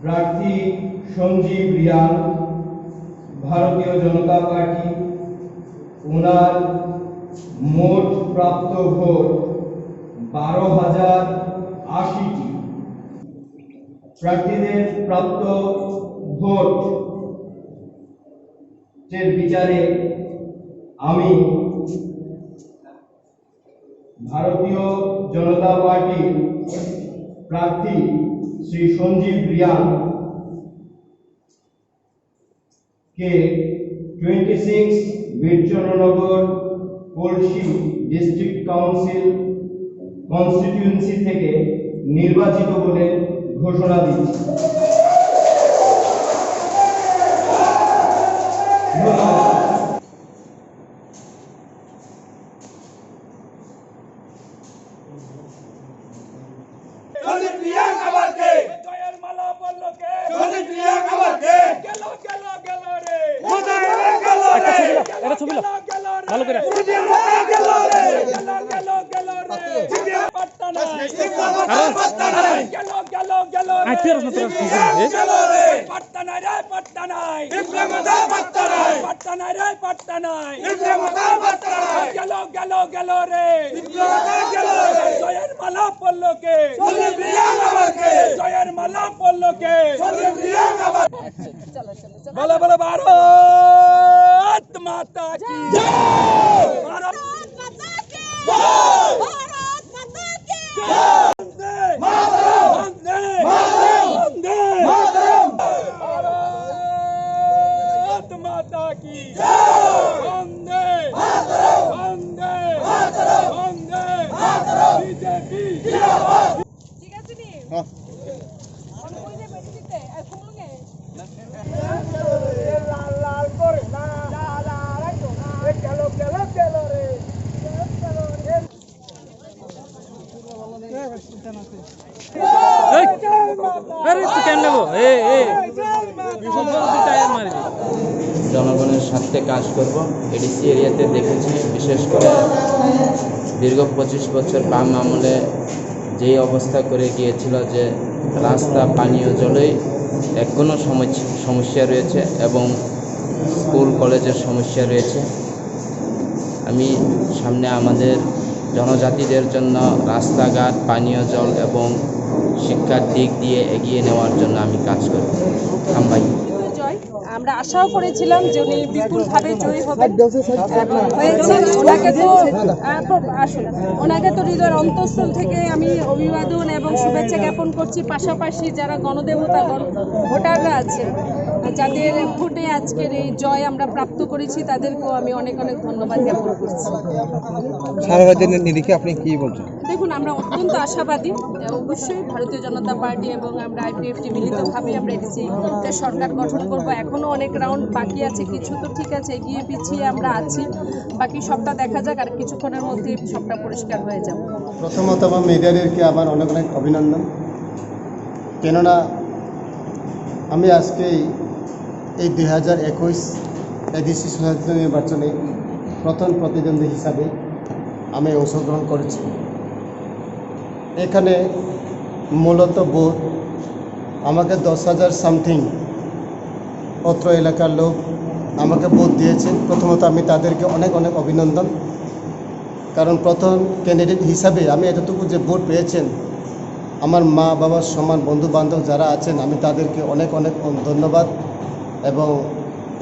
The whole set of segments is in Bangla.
প্রার্থী সঞ্জীব রিয়ান, ভারতীয় জনতা পার্টি। ওনার মোট প্রাপ্ত ভোট 12,080টি। প্রার্থীদের প্রাপ্ত ভোট এর বিচারে আমি ভারতীয় জনতা পার্টির প্রার্থী শ্রী সঞ্জীব রিয়ান কে 26 বীরচন্দ্রনগর কলসি ডিস্ট্রিক্ট কাউন্সিল কনস্টিটিউয়েন্সি থেকে নির্বাচিত বলে ঘোষণা দিচ্ছি। बोलो बोलो भारत माता की जय, भारत माता की जय, भारत माता की जय, वंदे मातरम, वंदे मातरम, वंदे मातरम, भारत माता की जय, वंदे मातरम, वंदे मातरम, वंदे मातरम, बीजेपी जिंदाबाद। ठीक है सुनी हां हम कोई नहीं बैठते ऐ सुनोगे लाल लाल করে না দাদা রাখো না চলো চলো চলো রে চলো রে আরে তুই কেন নেবো জনগণের স্বার্থে কাজ করব। এডিসি এরিয়াতে দেখেছি, বিশেষ করে দীর্ঘ 25 বছর বাম আমলে যেই অবস্থা করে গিয়েছিল যে রাস্তা পানীয় জলেই এখনও সমস্যা রয়েছে এবং স্কুল কলেজের সমস্যা রয়েছে। আমি সামনে আমাদের জনজাতিদের জন্য রাস্তাঘাট, পানীয় জল এবং শিক্ষার দিক দিয়ে এগিয়ে নেওয়ার জন্য আমি কাজ করব। আমবাই আমরা আশাও করেছিলাম যে উনি বিপুলভাবে জয়ী হবেন এবং হয়েছেন। ওনাকে তো হৃদয়ের অন্তঃস্থল থেকে আমি অভিবাদন এবং শুভেচ্ছা জ্ঞাপন করছি। পাশাপাশি যারা গণদেবতা ভোটাররা আছে, যাদের ভোটে আজকের এই জয় আমরা প্রাপ্ত করেছি, তাদেরকেও আমি অনেক অনেক ধন্যবাদ জ্ঞাপন করছি। সারাদিনের নিরিখে আপনি কি বলছেন? দেখুন, আমরা অত্যন্ত আশাবাদী। অবশ্যই ভারতীয় জনতা পার্টি এবং আমরা আইপিএফটি মিলিতভাবে আমরা এডিসি সরকার গঠন করব। এখনও অনেক রাউন্ড বাকি আছে, কিছু তো ঠিক আছে, এগিয়ে পিছিয়ে আমরা আছি, বাকি সবটা দেখা যাক, আর কিছুক্ষণের মধ্যে সবটা পরিষ্কার হয়ে যাবে। প্রথমত আমার মিডিয়াদেরকে আমার অনেক অনেক অভিনন্দন, কেননা আমি আজকে এই 2021 এডিসি সদস্য নির্বাচনে প্রথম প্রতিদ্বন্দ্বী হিসাবে আমি অংশগ্রহণ করেছি। এখানে মূলত ভোট আমাকে 10,000 সামথিং অত্র এলাকার লোক আমাকে ভোট দিয়েছেন। প্রথমত আমি তাদেরকে অনেক অনেক অভিনন্দন, কারণ প্রথম ক্যান্ডিডেট হিসাবে আমি এতটুকু যে ভোট পেয়েছেন, আমার মা বাবার সমান বন্ধু বান্ধব যারা আছেন, আমি তাদেরকে অনেক অনেক ধন্যবাদ। এবং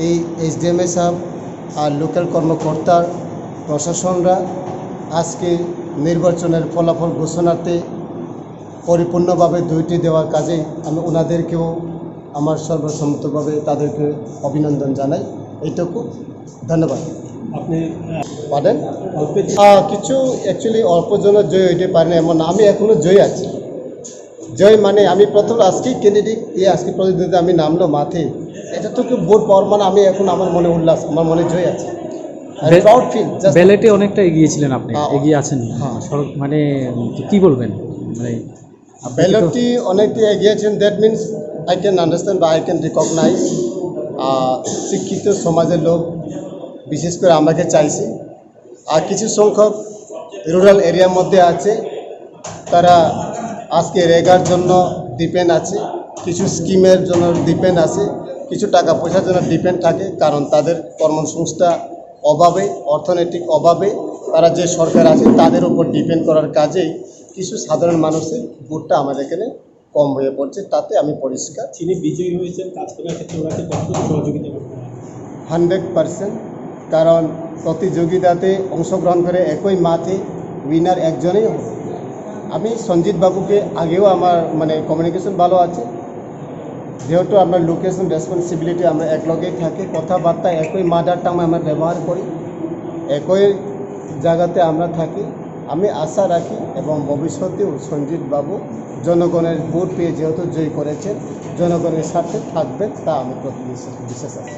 এই এসডিএমএ সাহেব আর লোকাল কর্মকর্তার প্রশাসনরা আজকে নির্বাচনের ফলাফল ঘোষণাতে পরিপূর্ণভাবে দুইটি দেওয়ার কাজে আমি ওনাদেরকেও আমার সর্বসম্মতভাবে তাদেরকে অভিনন্দন জানাই। এইটুকু, ধন্যবাদ। আপনি পারেন কিছু অ্যাকচুয়ালি অল্প জনের জয় হইতে পারেন এমন না, আমি এখনও জয় আছি। জয় মানে আমি প্রথম আজকেই ক্যান্ডিডেট আজকে প্রতিদ্বন্দ্বিতা আমি নামলো মাঠে, এটা তো কেউ ভোট পাওয়ার মানে আমি এখন আমার মনে উল্লাস, আমার মনে জয় আছে। Proud feel. ব্যালেটে অনেকটা এগিয়েছিলেন আপনি, এগিয়ে আছেন মানে কি বলবেন? মানে ব্যালটটি অনেকটি এগিয়েছেন, that means I can understand বা আই ক্যান রিকগনাইজ শিক্ষিত সমাজের লোক বিশেষ করে আমাকে চাইছে। আর কিছু সংখ্যক রুরাল এরিয়ার মধ্যে আছে, তারা আজকে রেগার জন্য ডিপেন্ড আছে। কিছু স্কিমের জন্য ডিপেন্ড আছে, কিছু টাকা পয়সার জন্য ডিপেন্ড থাকে, কারণ তাদের কর্মসংস্থান অভাবে, অর্থনৈতিক অভাবে তারা যে সরকার আছে তাদের উপর ডিপেন্ড করার কাজেই কিছু সাধারণ মানুষের ভোটটা আমাদের এখানে কম হয়ে পড়ছে। তাতে আমি পরিষ্কার যিনি বিজয়ী হয়েছেন কাজ করার ক্ষেত্রে ওনাকে কতটুকু সহযোগিতা করতে হবে? 100%, কারণ প্রতিযোগিতাতে অংশগ্রহণ করে একই মাঠে উইনার একজনেই হবে। আমি সঞ্জিত বাবুকে আগেও আমার কমিউনিকেশন ভালো আছে, যেহেতু আমার লোকেশন রেসপন্সিবিলিটি আমরা একলগেই থাকি, কথাবার্তা একই মাদার টাং আমরা ব্যবহার করি, একই জায়গাতে আমরা থাকি। আমি আশা রাখি এবং ভবিষ্যতেও সঞ্জিত বাবু জনগণের ভোট পেয়ে যেহেতু জয়ী করেছেন, জনগণের সাথে থাকবেন, তা আমি বিশ্বাস আছে।